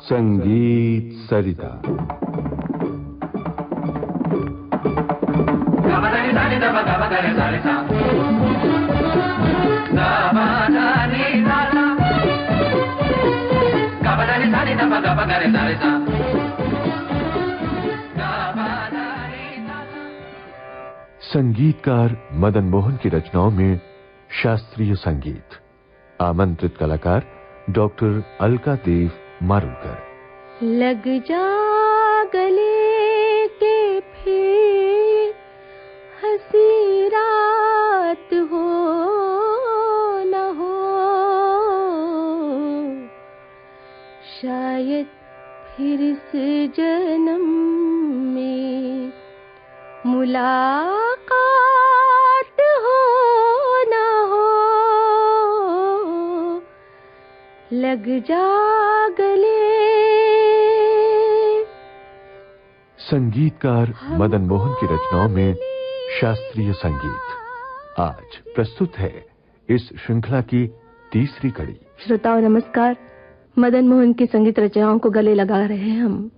संगीत सरिता। संगीतकार मदन मोहन की रचनाओं में शास्त्रीय संगीत। आमंत्रित कलाकार डॉक्टर अलका देव मारूकर। लग जा गले के फिर हंसी रात हो न हो, शायद फिर इस जन्म में मुलाकात हो न हो। लग जा गले। संगीतकार मदन मोहन की रचनाओं में शास्त्रीय संगीत आज प्रस्तुत है इस श्रृंखला की तीसरी कड़ी। श्रोताओं नमस्कार। मदन मोहन की संगीत रचनाओं को गले लगा रहे हैं हम।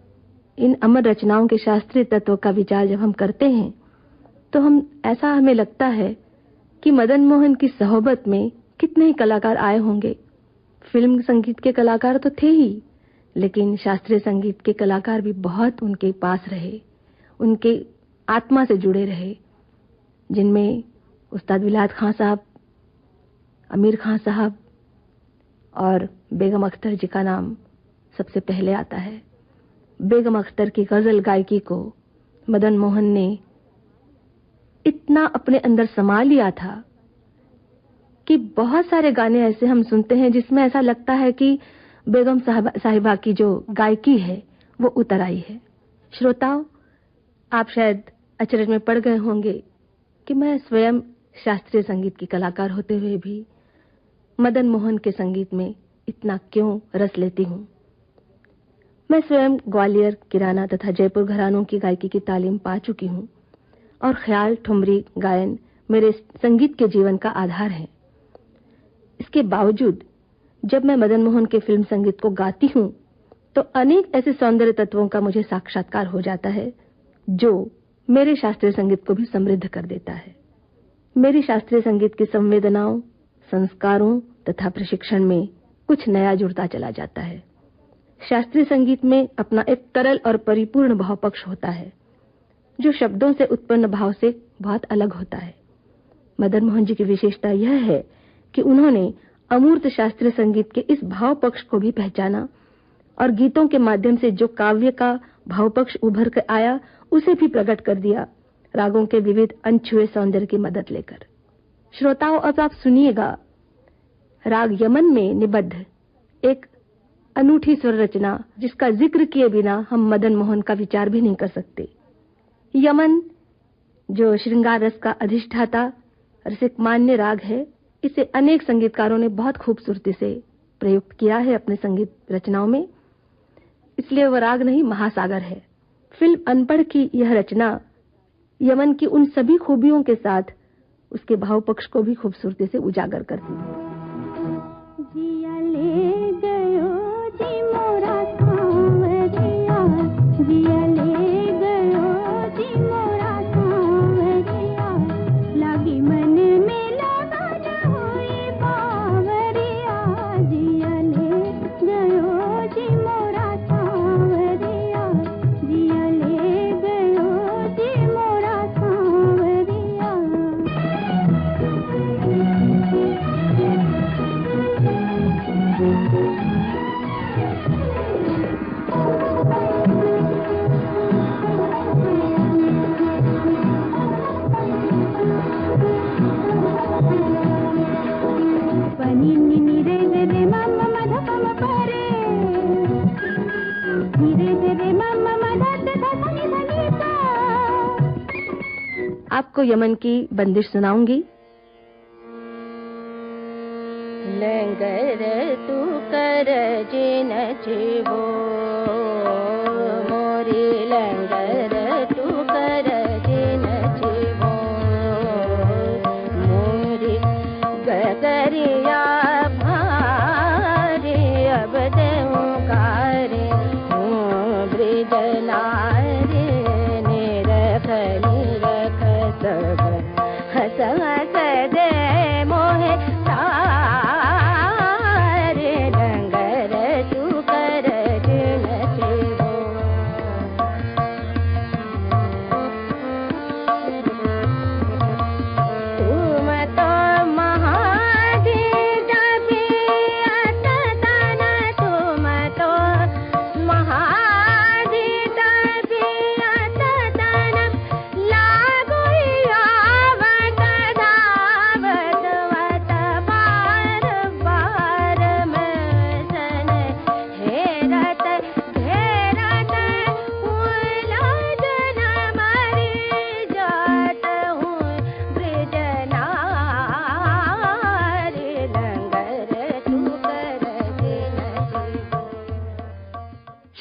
इन अमर रचनाओं के शास्त्रीय तत्वों का विचार जब हम करते हैं तो हमें लगता है कि मदन मोहन की सोहबत में कितने ही कलाकार आए होंगे। फिल्म संगीत के कलाकार तो थे ही, लेकिन शास्त्रीय संगीत के कलाकार भी बहुत उनके पास रहे, उनके आत्मा से जुड़े रहे, जिनमें उस्ताद विलायत खां साहब, आमिर खां साहब और बेगम अख्तर जी का नाम सबसे पहले आता है। बेगम अख्तर की गजल गायकी को मदन मोहन ने इतना अपने अंदर समा लिया था कि बहुत सारे गाने ऐसे हम सुनते हैं जिसमें ऐसा लगता है कि बेगम साहिबा की जो गायकी है वो उतर आई है। श्रोताओं, आप शायद अचरज में पड़ गए होंगे कि मैं स्वयं शास्त्रीय संगीत की कलाकार होते हुए भी मदन मोहन के संगीत में इतना क्यों रस लेती हूँ। मैं स्वयं ग्वालियर, किराना तथा जयपुर घरानों की गायकी की तालीम पा चुकी हूँ और ख्याल, ठुमरी गायन मेरे संगीत के जीवन का आधार है। इसके बावजूद जब मैं मदन मोहन के फिल्म संगीत को गाती हूँ तो अनेक ऐसे सौंदर्य तत्वों का मुझे साक्षात्कार हो जाता है जो मेरे शास्त्रीय संगीत को भी समृद्ध कर देता है। मेरी शास्त्रीय संगीत की संवेदनाओं, संस्कारों तथा प्रशिक्षण में कुछ नया जुड़ता चला जाता है। शास्त्रीय संगीत में अपना एक तरल और परिपूर्ण भाव पक्ष होता है जो शब्दों से उत्पन्न भाव से बहुत अलग होता है। मदन मोहन जी की विशेषता यह है कि उन्होंने अमूर्त शास्त्रीय संगीत के इस भाव पक्ष को भी पहचाना और गीतों के माध्यम से जो काव्य का भाव पक्ष उभर कर आया उसे भी प्रकट कर दिया, रागों के विविध अनछुए सौंदर्य की मदद लेकर। श्रोताओं, अब आप सुनिएगा राग यमन में निबद्ध एक अनूठी स्वर रचना जिसका जिक्र किए बिना हम मदन मोहन का विचार भी नहीं कर सकते। यमन जो श्रृंगार रस का अधिष्ठाता रसिक मान्य राग है, इसे अनेक संगीतकारों ने बहुत खूबसूरती से प्रयुक्त किया है अपने संगीत रचनाओं में, इसलिए वह राग नहीं महासागर है। फिल्म अनपढ़ की यह रचना यमन की उन सभी खूबियों के साथ उसके भाव पक्ष को भी खूबसूरती से उजागर करती है। जिया ले गयो जी मोरा सांवरिया, जिया ले गयो जी मोरा सांवरिया, लागी मन में लगन हुई बावरिया, जिया ले गयो जी मोरा सांवरिया, जिया ले गयो जी मोरा सांवरिया। आपको यमन की बंदिश सुनाऊंगी। लंगर तू कर जिन जीवो मोरी, लंगर तू कर जिन जीवो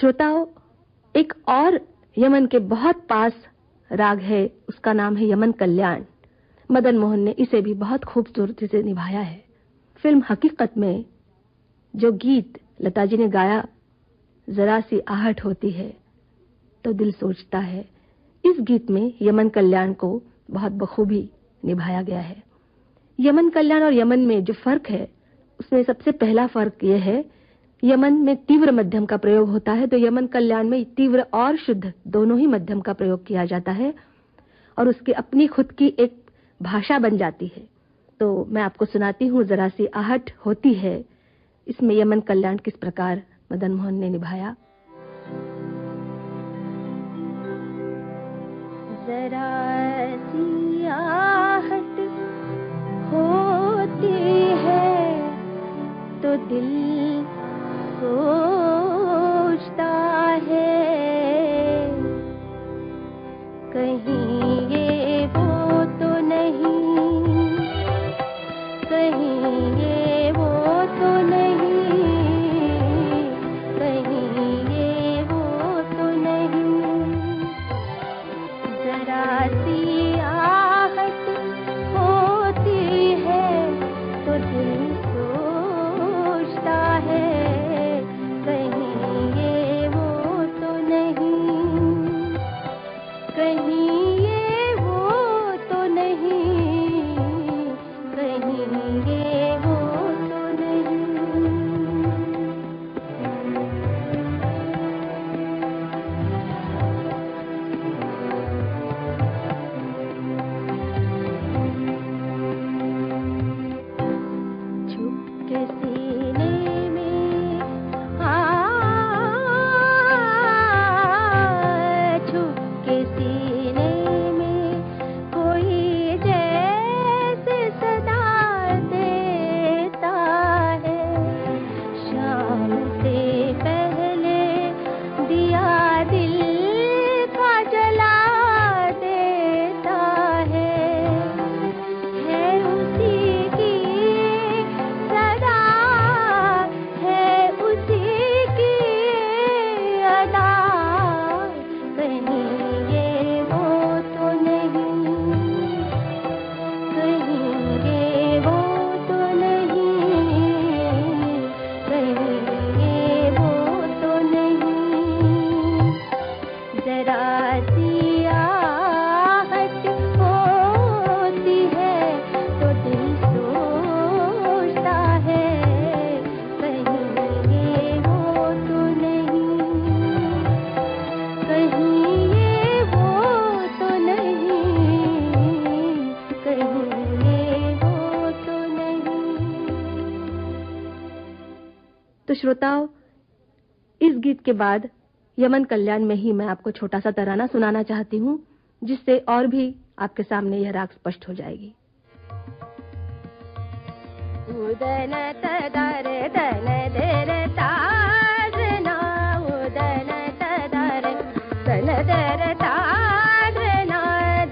श्रोताओं, एक और यमन के बहुत पास राग है, उसका नाम है यमन कल्याण। मदन मोहन ने इसे भी बहुत खूबसूरती से निभाया है। फिल्म हकीकत में जो गीत लता जी ने गाया, जरा सी आहट होती है तो दिल सोचता है, इस गीत में यमन कल्याण को बहुत बखूबी निभाया गया है। यमन कल्याण और यमन में जो फर्क है, उसमें सबसे पहला फर्क यह है, यमन में तीव्र मध्यम का प्रयोग होता है, तो यमन कल्याण में तीव्र और शुद्ध दोनों ही मध्यम का प्रयोग किया जाता है और उसकी अपनी खुद की एक भाषा बन जाती है। तो मैं आपको सुनाती हूँ, जरा सी आहट होती है। इसमें यमन कल्याण किस प्रकार मदन मोहन ने निभाया। जरा सी आहट होती है तो दिल सोचता है, कहीं ये वो तो नहीं, कहीं ये वो तो नहीं, कहीं ये वो तो नहीं। जरा सी आहट होती है तो दिल सोचता है, कहीं ये वो तो नहीं, कहीं ये वो तो नहीं, कहीं ये वो तो नहीं। छुपके सीने में छुपके सीने में कोई जैसे सदा देता है, शाम से पहले दिया दिल का जला देता है उसी की सदा, है उसी की अदा, कहीं ये वो तो नहीं, कहीं ये वो तो नहीं, कहीं ये वो तो नहीं। जरा सी आहट होती है तो दिल सोचता है, कहीं ये वो तो नहीं, कहीं ये वो तो नहीं, कहीं ये वो तो नहीं। तो श्रोताओं, इस गीत के बाद यमन कल्याण में ही मैं आपको छोटा सा तराना सुनाना चाहती हूँ, जिससे और भी आपके सामने यह राग स्पष्ट हो जाएगी। उदन तदर दन दर तारना, उदन तदर दन दर तारना,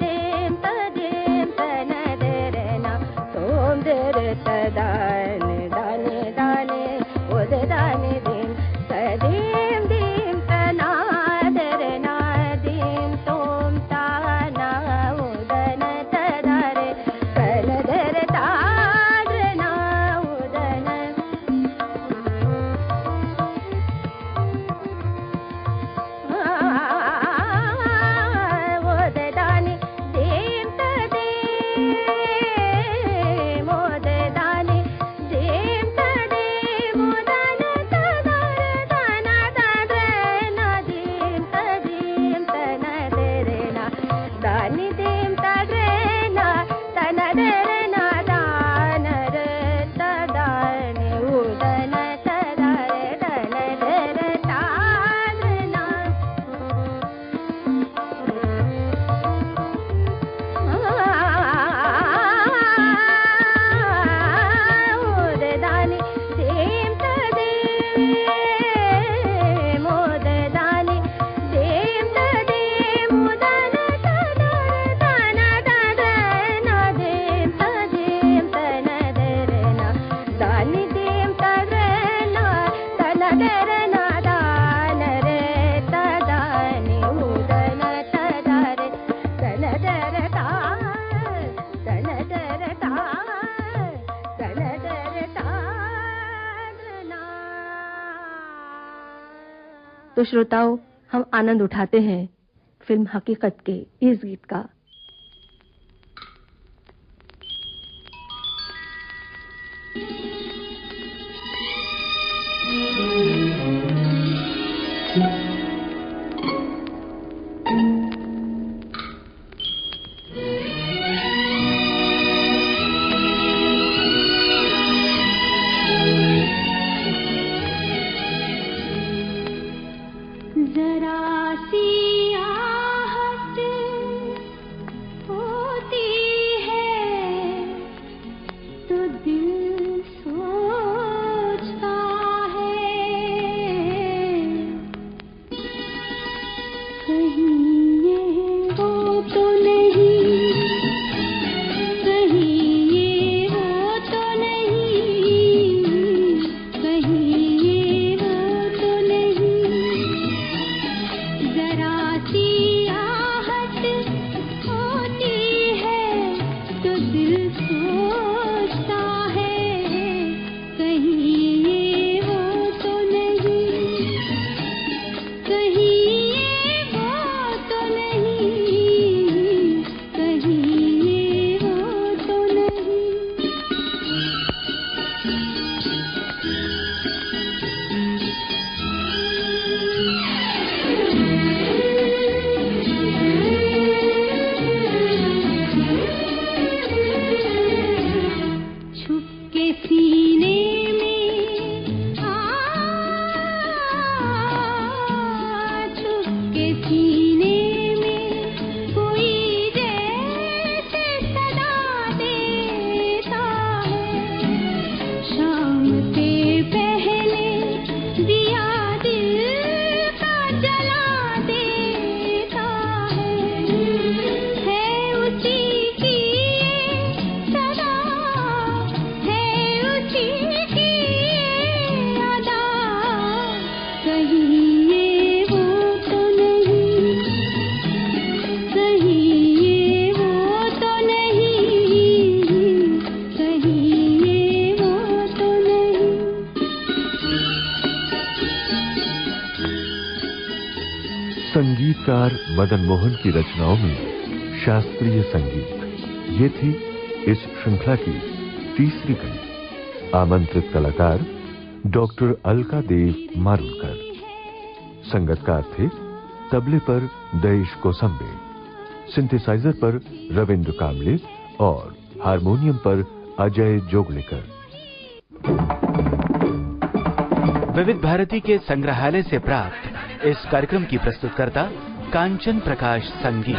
देम तदेम तन दरना, तोम दर तदान दाने दाने, उद दाने देम तदेम देम तना दरना, देम तोम ताना, उदन तदर तन दर तारना, उदन तो श्रोताओं, हम आनंद उठाते हैं फिल्म हकीकत के इस गीत का। संगीतकार मदन मोहन की रचनाओं में शास्त्रीय संगीत, ये थी इस श्रृंखला की तीसरी कड़ी। आमंत्रित कलाकार डॉक्टर अलका देव मारुलकर। संगतकार थे तबले पर दयेश कोसंबे, सिंथेसाइजर पर रविंद्र कामले और हारमोनियम पर अजय जोगलेकर। विविध भारती के संग्रहालय से प्राप्त इस कार्यक्रम की प्रस्तुतकर्ता कांचन प्रकाश संगीत।